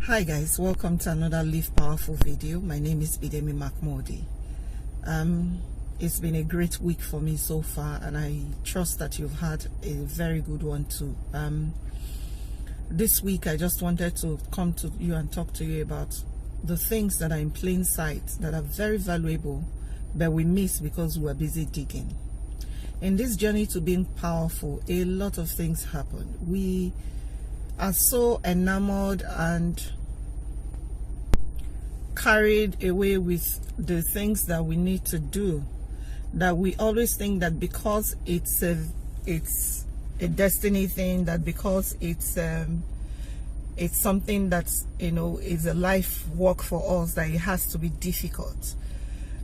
Hi guys, welcome to another Live Powerful video. My name is Mark-Mordi. It's been a great week for me so far, and I trust that you've had a very good one too. This week I just wanted to come to you and talk to you about the things that are in plain sight that are very valuable, but we miss because we're busy digging. In this journey to being powerful, a lot of things happen. We are so enamored and carried away with the things that we need to do that we always think that because it's a destiny thing, that because it's something that's, is a life work for us, that it has to be difficult.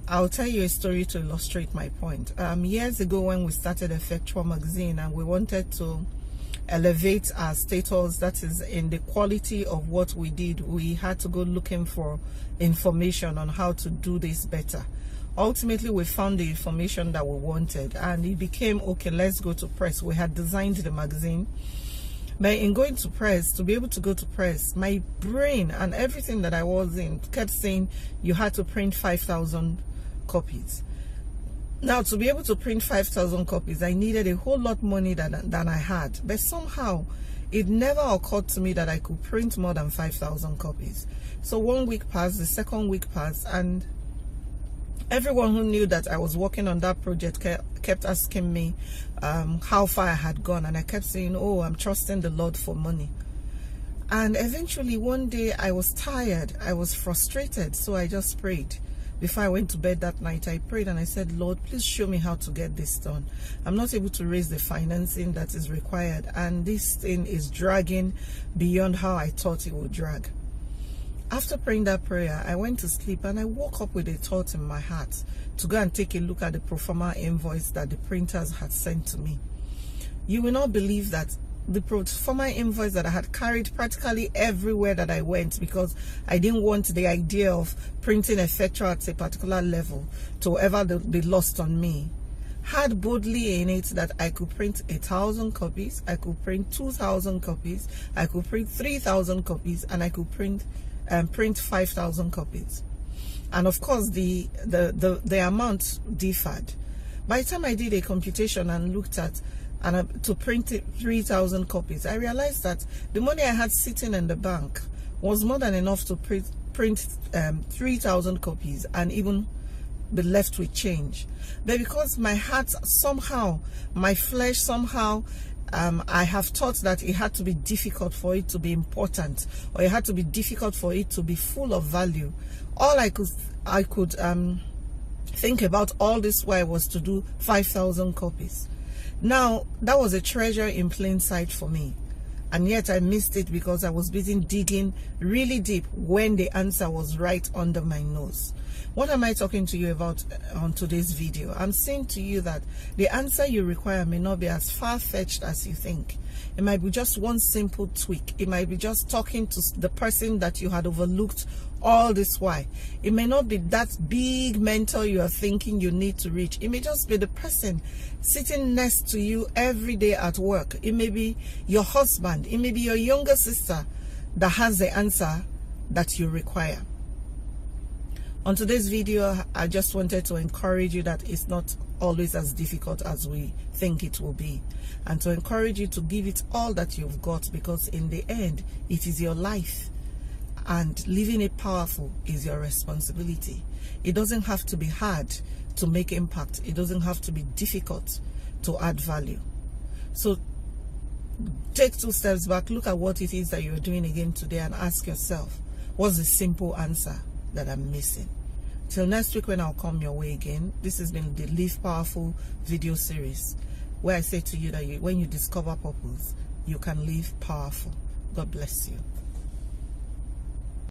I'll tell you a story to illustrate my point. Years ago, when we started Effectual Magazine and we wanted to elevate our status, that is in the quality of what we did, we had to go looking for information on how to do this better. Ultimately, we found the information that we wanted, and it became, okay, let's go to press. We had designed the magazine, but in going to press, to be able to go to press, my brain and everything that I was in kept saying you had to print 5,000 copies. Now, to be able to print 5,000 copies, I needed a whole lot more money than I had. But somehow, it never occurred to me that I could print more than 5,000 copies. So 1 week passed, the second week passed, and everyone who knew that I was working on that project kept asking me how far I had gone. And I kept saying, oh, I'm trusting the Lord for money. And eventually, one day, I was tired. I was frustrated. So I just prayed. Before I went to bed that night, I prayed and I said, Lord, please show me how to get this done. I'm not able to raise the financing that is required, and this thing is dragging beyond how I thought it would drag. After praying that prayer, I went to sleep and I woke up with a thought in my heart to go and take a look at the pro forma invoice that the printers had sent to me. You will not believe that the pro forma invoice that I had carried practically everywhere that I went, because I didn't want the idea of printing Effectual at a particular level to ever be lost on me, had boldly in it that I could print 1,000 copies, I could print 2,000 copies, I could print 3,000 copies, and I could print 5,000 copies. And of course, the amount differed. By the time I did a computation and looked at to print 3,000 copies, I realized that the money I had sitting in the bank was more than enough to print 3,000 copies and even be left with change. But because my heart somehow, my flesh somehow, I have thought that it had to be difficult for it to be important, or it had to be difficult for it to be full of value. All I could think about all this while was to do 5,000 copies. Now, that was a treasure in plain sight for me, and yet I missed it because I was busy digging really deep when the answer was right under my nose. What am I talking to you about on today's video? I'm saying to you that the answer you require may not be as far-fetched as you think. It might be just one simple tweak. It might be just talking to the person that you had overlooked all this while. It may not be that big mentor you are thinking you need to reach. It may just be the person sitting next to you every day at work. It may be your husband. It may be your younger sister that has the answer that you require. On today's video, I just wanted to encourage you that it's not always as difficult as we think it will be, and to encourage you to give it all that you've got, because in the end, it is your life, and living it powerful is your responsibility. It doesn't have to be hard to make impact. It doesn't have to be difficult to add value. So take 2 steps back, look at what it is that you're doing again today, and ask yourself, what's the simple answer that I'm missing? Till next week when I'll come your way again, this has been the Live Powerful video series, where I say to you that when you discover purpose, you can live powerful. God bless you.